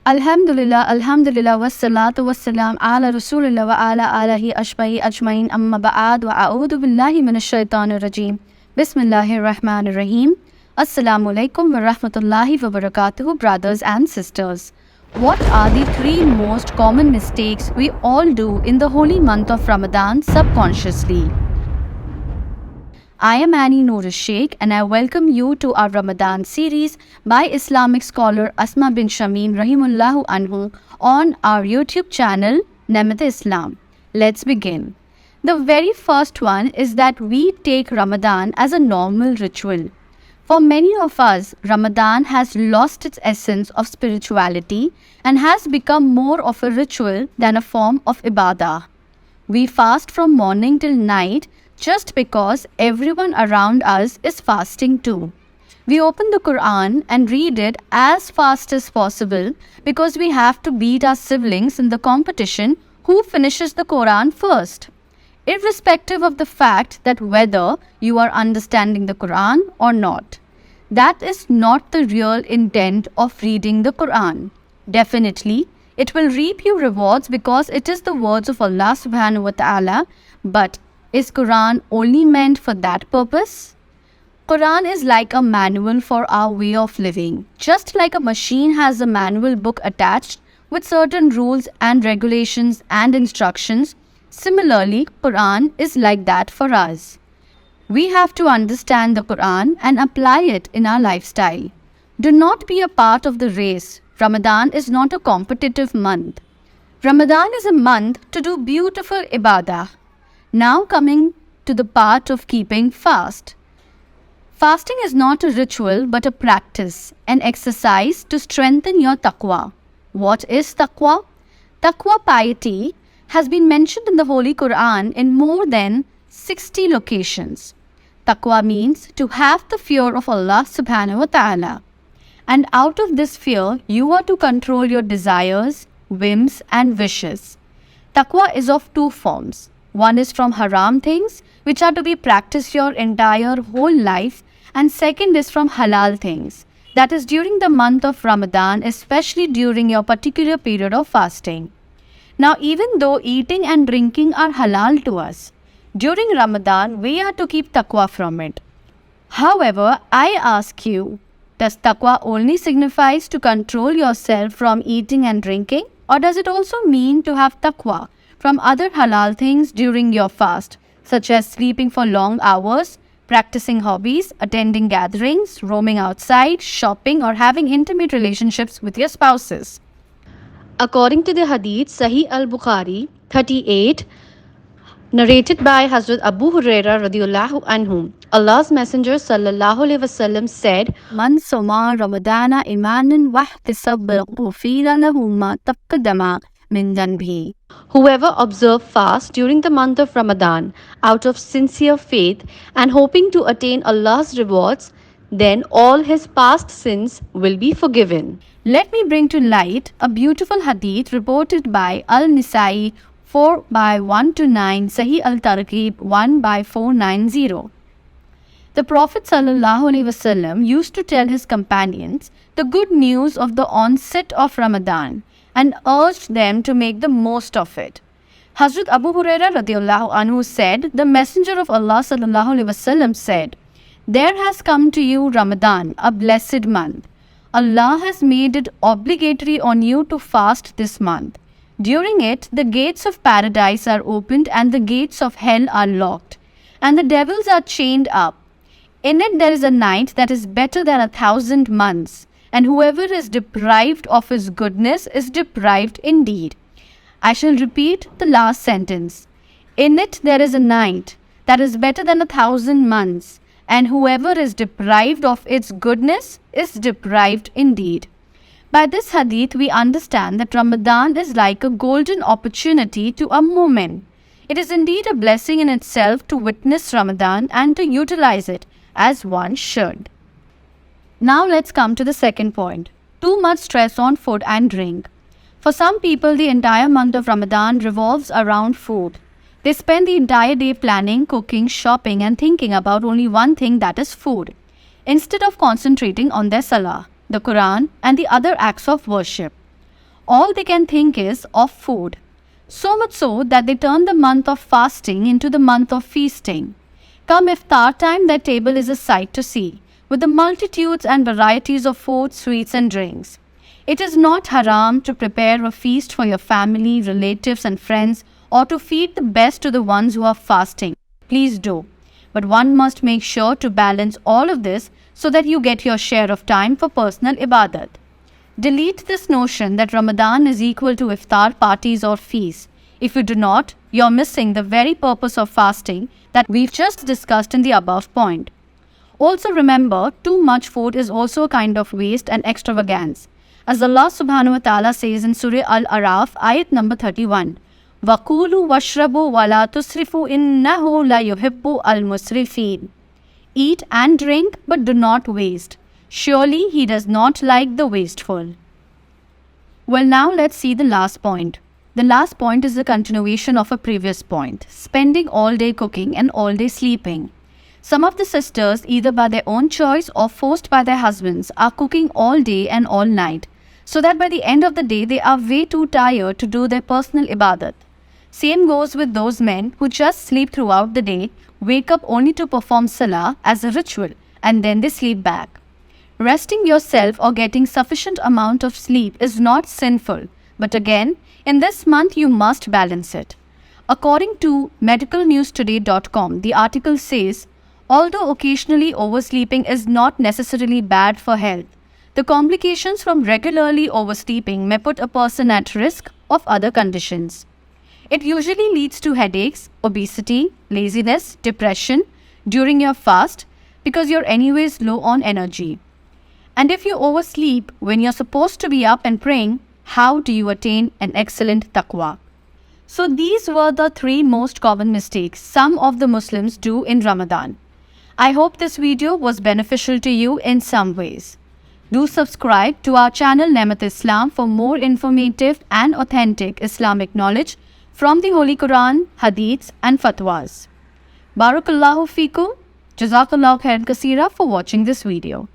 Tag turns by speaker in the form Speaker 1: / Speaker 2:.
Speaker 1: Alhamdulillah, Alhamdulillah, wassalatu wassalam ala Rasulillah wa ala alihi ashbahi ajmain amma ba'ad wa a'udhu billahi minash shaitanir rajeem. Bismillahir Rahmanir Rahim. Assalamu'alaikum warahmatullahi wabarakatuh, brothers and sisters. What are the three most common mistakes we all do in the holy month of Ramadan subconsciously? I am Annie Noor Sheikh and I welcome you to our Ramadan series by Islamic scholar Asma bin Shamim rahimullahu anhu on our YouTube channel Nemat Islam. Let's begin. The very first one is that we take Ramadan as a normal ritual. For many of us, Ramadan has lost its essence of spirituality and has become more of a ritual than a form of ibadah. We fast from morning till night just because everyone around us is fasting too. We open the Quran and read it as fast as possible because we have to beat our siblings in the competition who finishes the Quran first, irrespective of the fact that whether you are understanding the Quran or not. That is not the real intent of reading the Quran. Definitely, it will reap you rewards because it is the words of Allah subhanahu wa ta'ala, but is Quran only meant for that purpose? Quran is like a manual for our way of living. Just like a machine has a manual book attached with certain rules and regulations and instructions, similarly, Quran is like that for us. We have to understand the Quran and apply it in our lifestyle. Do not be a part of the race. Ramadan is not a competitive month. Ramadan is a month to do beautiful ibadah. Now coming to the part of keeping fast. Fasting is not a ritual but a practice, an exercise to strengthen your taqwa. What is taqwa? Taqwa, piety, has been mentioned in the Holy Quran in more than 60 locations. Taqwa means to have the fear of Allah subhanahu wa ta'ala. And out of this fear, you are to control your desires, whims and wishes. Taqwa is of two forms. One is from haram things, which are to be practiced your entire whole life, and second is from halal things, that is during the month of Ramadan, especially during your particular period of fasting. Now, even though eating and drinking are halal to us, during Ramadan, we are to keep taqwa from it. However, I ask you, does taqwa only signifies to control yourself from eating and drinking, or does it also mean to have taqwa from other halal things during your fast, such as sleeping for long hours, practicing hobbies, attending gatherings, roaming outside, shopping, or having intimate relationships with your spouses? According to the Hadith, Sahih al-Bukhari 38, narrated by Hazrat Abu Huraira radiyallahu anhu, Allah's Messenger sallallahu alaihi wasallam said, "Man soma Ramadana imanan wahtisaba ghufira lahu ma taqaddama min dhanbihi." Whoever observe fast during the month of Ramadan out of sincere faith and hoping to attain Allah's rewards, then all his past sins will be forgiven. Let me bring to light a beautiful hadith reported by Al-Nisai 4/129, Sahih al-Targhib 1/490. The Prophet ﷺ used to tell his companions the good news of the onset of Ramadan and urged them to make the most of it. Hazrat Abu Huraira radiyallahu anhu said, the Messenger of Allah ﷺ said, "There has come to you Ramadan, a blessed month. Allah has made it obligatory on you to fast this month. During it, the gates of paradise are opened and the gates of hell are locked, and the devils are chained up. In it there is a night that is better than 1,000 months, and whoever is deprived of his goodness is deprived indeed." I shall repeat the last sentence. In it there is a night that is better than 1,000 months, and whoever is deprived of its goodness is deprived indeed. By this hadith, we understand that Ramadan is like a golden opportunity to a moment. It is indeed a blessing in itself to witness Ramadan and to utilize it as one should. Now let's come to the second point. Too much stress on food and drink. For some people, the entire month of Ramadan revolves around food. They spend the entire day planning, cooking, shopping and thinking about only one thing, that is food, instead of concentrating on their salah, the Quran and the other acts of worship. All they can think is of food. So much so that they turn the month of fasting into the month of feasting. Come iftar time, their table is a sight to see, with the multitudes and varieties of food, sweets and drinks. It is not haram to prepare a feast for your family, relatives and friends, or to feed the best to the ones who are fasting. Please do. But one must make sure to balance all of this so that you get your share of time for personal ibadat. Delete this notion that Ramadan is equal to iftar parties or feasts. If you do not, you're missing the very purpose of fasting that we've just discussed in the above point. Also remember, too much food is also a kind of waste and extravagance. As Allah subhanahu wa ta'ala says in Surah Al-Araf, Ayat number 31, وَقُولُوا وَاشْرَبُوا وَلَا تُسْرِفُوا إِنَّهُ لَا يُحِبُّ الْمُسْرِفِينَ. Eat and drink, but do not waste. Surely He does not like the wasteful. Well, now let's see the last point. The last point is the continuation of a previous point, spending all day cooking and all day sleeping. Some of the sisters, either by their own choice or forced by their husbands, are cooking all day and all night, so that by the end of the day they are way too tired to do their personal ibadat. Same goes with those men who just sleep throughout the day, wake up only to perform salah as a ritual, and then they sleep back. Resting yourself or getting sufficient amount of sleep is not sinful, but again, in this month you must balance it. According to medicalnewstoday.com, the article says, although occasionally oversleeping is not necessarily bad for health, the complications from regularly oversleeping may put a person at risk of other conditions. It usually leads to headaches, obesity, laziness, depression during your fast because you're anyways low on energy. And if you oversleep when you're supposed to be up and praying, how do you attain an excellent taqwa? So these were the 3 most common mistakes some of the Muslims do in Ramadan. I hope this video was beneficial to you in some ways. Do subscribe to our channel Nemat Islam for more informative and authentic Islamic knowledge from the Holy Quran, Hadiths and Fatwas. Barakallahu feekum. Jazakallahu khairan kaseera for watching this video.